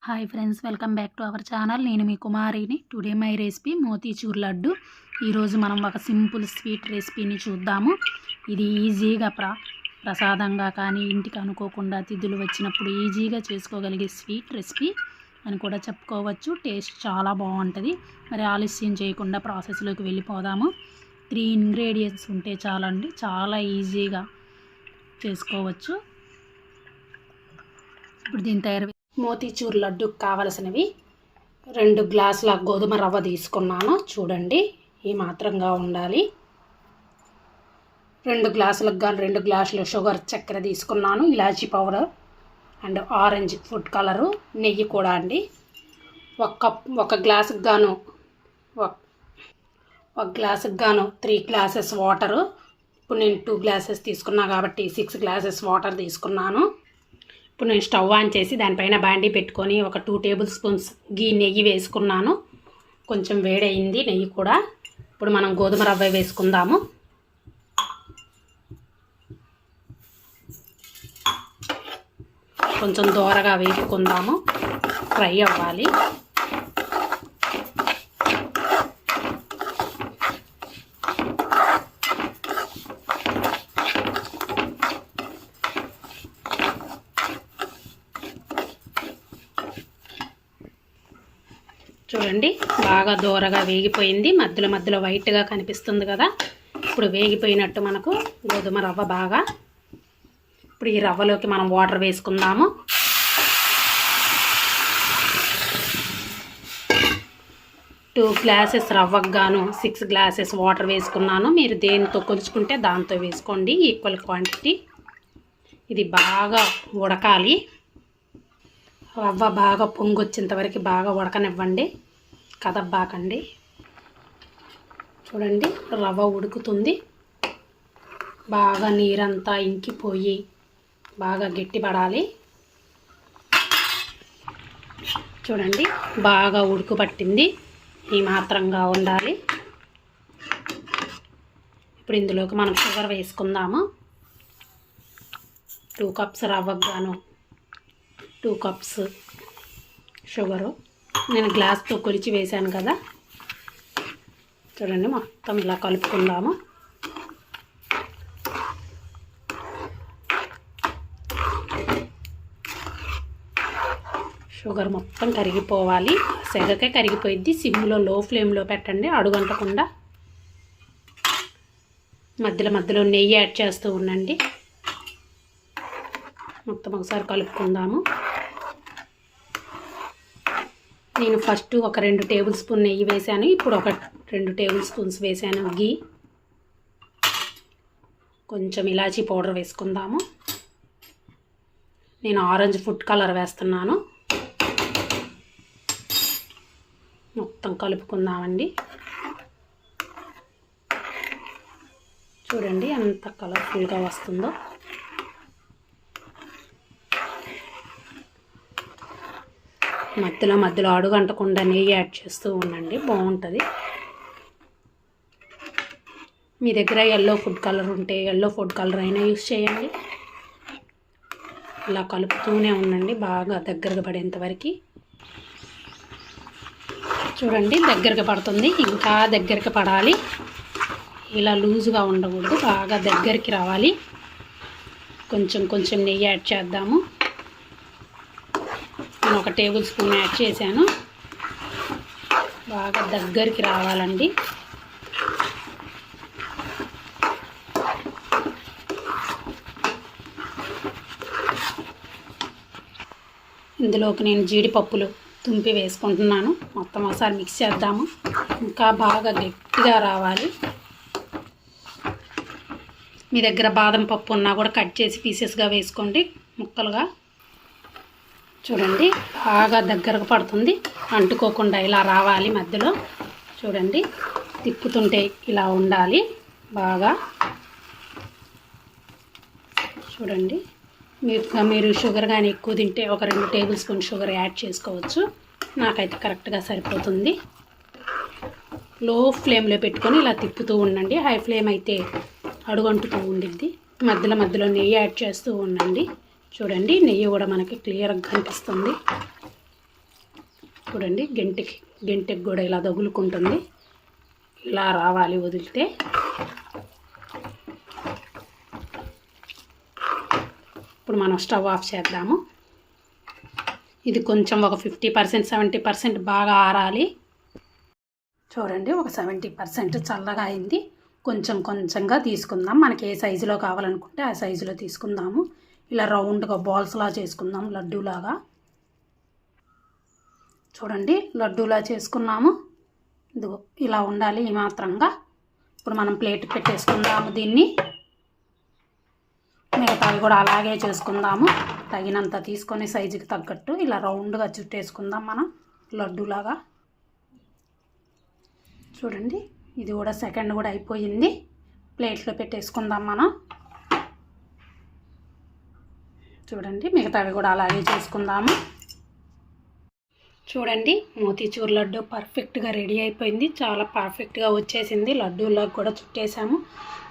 Hi friends, welcome back to our channel. నేను మీ కుమారిని. Today my recipe motichoor laddu. ఈరోజు మనం ఒక సింపుల్ స్వీట్ రెసిపీని చూద్దాము. ఇది ఈజీగా ప్రసాదంగా కానీ ఇంటికి అనుకోకుండా అతిథులు వచ్చినప్పుడు ఈజీగా చేసుకోగలిగే స్వీట్ రెసిపీ అని కూడా చెప్పుకోవచ్చు. టేస్ట్ చాలా బాగుంటుంది. మరి ఆలస్యం చేయకుండా ప్రాసెస్లోకి వెళ్ళిపోదాము. 3 ఇంగ్రీడియంట్స్ ఉంటే చాలండి, చాలా ఈజీగా చేసుకోవచ్చు. ఇప్పుడు దీని తయారు మోతీచూర్ లడ్డుకు కావలసినవి 2 గ్లాసుల గోధుమ రవ్వ తీసుకున్నాను. చూడండి, ఈ మాత్రంగా ఉండాలి. 2 గ్లాసులకు గాను 2 గ్లాసుల షుగర్ చక్కెర తీసుకున్నాను. ఇలాచీ powder and orange food colour, నెయ్యి కూడా అండి. ఒక గ్లాసుకు గాను 3 గ్లాసెస్ వాటరు. ఇప్పుడు నేను 2 గ్లాసెస్ తీసుకున్నా కాబట్టి 6 గ్లాసెస్ వాటర్ తీసుకున్నాను. ఇప్పుడు నేను స్టవ్ ఆన్ చేసి దానిపైన బాండీ పెట్టుకొని ఒక 2 టేబుల్ స్పూన్స్ నెయ్యి వేసుకున్నాను. కొంచెం వేడయింది నెయ్యి కూడా. ఇప్పుడు మనం గోధుమ రవ్వ వేసుకుందాము. కొంచెం దోరగా వేసుకుందాము, ఫ్రై అవ్వాలి. చూడండి, బాగా దోరగా వేగిపోయింది. మధ్యలో మధ్యలో వైట్గా కనిపిస్తుంది కదా. ఇప్పుడు వేగిపోయినట్టు మనకు గోధుమ రవ్వ బాగా. ఇప్పుడు ఈ రవ్వలోకి మనం వాటర్ వేసుకుందాము. టూ గ్లాసెస్ రవ్వకు గాను 6 గ్లాసెస్ వాటర్ వేసుకున్నాను. మీరు దేనితో కొలుచుకుంటే దాంతో వేసుకోండి, ఈక్వల్ క్వాంటిటీ. ఇది బాగా ఉడకాలి. రవ్వ బాగా పొంగొచ్చేంత వరకు బాగా ఉడకనివ్వండి, కదబ్బాకండి. చూడండి, రవ్వ ఉడుకుతుంది. బాగా నీరంతా ఇంకిపోయి బాగా గట్టిపడాలి. చూడండి, బాగా ఉడుకు పట్టింది. ఈ మాత్రంగా ఉండాలి. ఇప్పుడు ఇందులోకి మనం షుగర్ వేసుకుందాము. 2 కప్స్ రవ్వకు గాను 2 కప్స్ షుగరు. నేను గ్లాస్తో కొలిచి వేశాను కదా. చూడండి, మొత్తం ఇలా కలుపుకుందాము. షుగర్ మొత్తం కరిగిపోవాలి. సెగకే కరిగిపోయిద్ది. సిమ్లో లో ఫ్లేమ్లో పెట్టండి, అడుగంటకుండా. మధ్యలో మధ్యలో నెయ్యి యాడ్ చేస్తూ ఉండండి. మొత్తం ఒకసారి కలుపుకుందాము. నేను ఫస్ట్ ఒక 2 టేబుల్ స్పూన్ నెయ్యి వేసాను. ఇప్పుడు ఒక 2 టేబుల్ స్పూన్స్ వేసాను గీ. కొంచెం ఇలాచీ పౌడర్ వేసుకుందాము. నేను ఆరెంజ్ ఫుడ్ కలర్ వేస్తున్నాను. మొత్తం కలుపుకుందామండి. చూడండి ఎంత కలర్ఫుల్గా వస్తుందో. మధ్యలో మధ్యలో అడుగంటకుండా నెయ్యి యాడ్ చేస్తూ ఉండండి, బాగుంటుంది. మీ దగ్గర ఎల్లో ఫుడ్ కలర్ ఉంటే ఎల్లో ఫుడ్ కలర్ అయినా యూస్ చేయండి. ఇలా కలుపుతూనే ఉండండి బాగా దగ్గరగా పడేంత వరకు. చూడండి, దగ్గరగా పడుతుంది. ఇంకా దగ్గరికి పడాలి. ఇలా లూజుగా ఉండకూడదు, బాగా దగ్గరికి రావాలి. కొంచెం కొంచెం నెయ్యి యాడ్ చేద్దాము. నేను ఒక టేబుల్ స్పూన్ యాడ్ చేశాను. బాగా దగ్గరికి రావాలండి. ఇందులోకి నేను జీడిపప్పులు తుంపి వేసుకుంటున్నాను. మొత్తం ఒకసారి మిక్స్ చేద్దాము. ఇంకా బాగా గట్టిగా రావాలి. మీ దగ్గర బాదం పప్పు ఉన్నా కూడా కట్ చేసి పీసెస్గా వేసుకోండి, ముక్కలుగా. చూడండి, బాగా దగ్గరకు పడుతుంది. అంటుకోకుండా ఇలా రావాలి మధ్యలో. చూడండి, తిప్పుతుంటే ఇలా ఉండాలి బాగా. చూడండి, మీరు షుగర్ కానీ ఎక్కువ తింటే ఒక 2 టేబుల్ స్పూన్ షుగర్ యాడ్ చేసుకోవచ్చు. నాకైతే కరెక్ట్గా సరిపోతుంది. లో ఫ్లేమ్లో పెట్టుకొని ఇలా తిప్పుతూ ఉండండి. హై ఫ్లేమ్ అయితే అడుగంటుతూ ఉండిద్ది. మధ్యలో మధ్యలో నెయ్యి యాడ్ చేస్తూ ఉండండి. చూడండి, నెయ్యి కూడా మనకి క్లియర్గా కనిపిస్తుంది. చూడండి గెంటికి కూడా ఇలా తగులుకుంటుంది. ఇలా రావాలి వదిలితే. ఇప్పుడు మనం స్టవ్ ఆఫ్ చేద్దాము. ఇది కొంచెం ఒక 50% 70% బాగా ఆరాలి. చూడండి ఒక 70% చల్లగా అయింది. కొంచెంగా తీసుకుందాం. మనకి ఏ సైజులో కావాలనుకుంటే ఆ సైజులో తీసుకుందాము. ఇలా రౌండ్గా బాల్స్లా చేసుకుందాం, లడ్డూలాగా. చూడండి లడ్డూలా చేసుకున్నాము. ఇదిగో ఇలా ఉండాలి ఈ మాత్రంగా. ఇప్పుడు మనం ప్లేట్ పెట్టేసుకుందాము దీన్ని. మిగతావి కూడా అలాగే చేసుకుందాము. తగినంత తీసుకొని సైజుకి తగ్గట్టు ఇలా రౌండ్గా చుట్టేసుకుందాం మనం లడ్డూలాగా. చూడండి ఇది కూడా సెకండ్ కూడా అయిపోయింది. ప్లేట్లో పెట్టేసుకుందాం మనం. చూడండి మిగతావి కూడా అలాగే చేసుకుందాము. చూడండి మోతీచూర్ లడ్డు పర్ఫెక్ట్గా రెడీ అయిపోయింది. చాలా పర్ఫెక్ట్గా వచ్చేసింది. లడ్డూలకు కూడా చుట్టేసాము.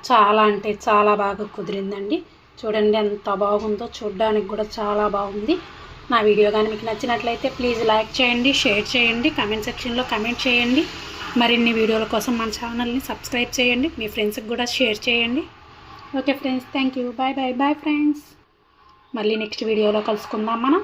చాలా అంటే చాలా బాగా కుదిరిందండి. చూడండి ఎంత బాగుందో, చూడడానికి కూడా చాలా బాగుంది. నా వీడియో కానీ మీకు నచ్చినట్లయితే ప్లీజ్ లైక్ చేయండి, షేర్ చేయండి, కామెంట్ సెక్షన్లో కామెంట్ చేయండి. మరిన్ని వీడియోల కోసం మన ఛానల్ని సబ్స్క్రైబ్ చేయండి. మీ ఫ్రెండ్స్కి కూడా షేర్ చేయండి. Okay friends, thank you. Bye friends. మళ్ళీ నెక్స్ట్ వీడియోలో కలుసుకుందాం మనం.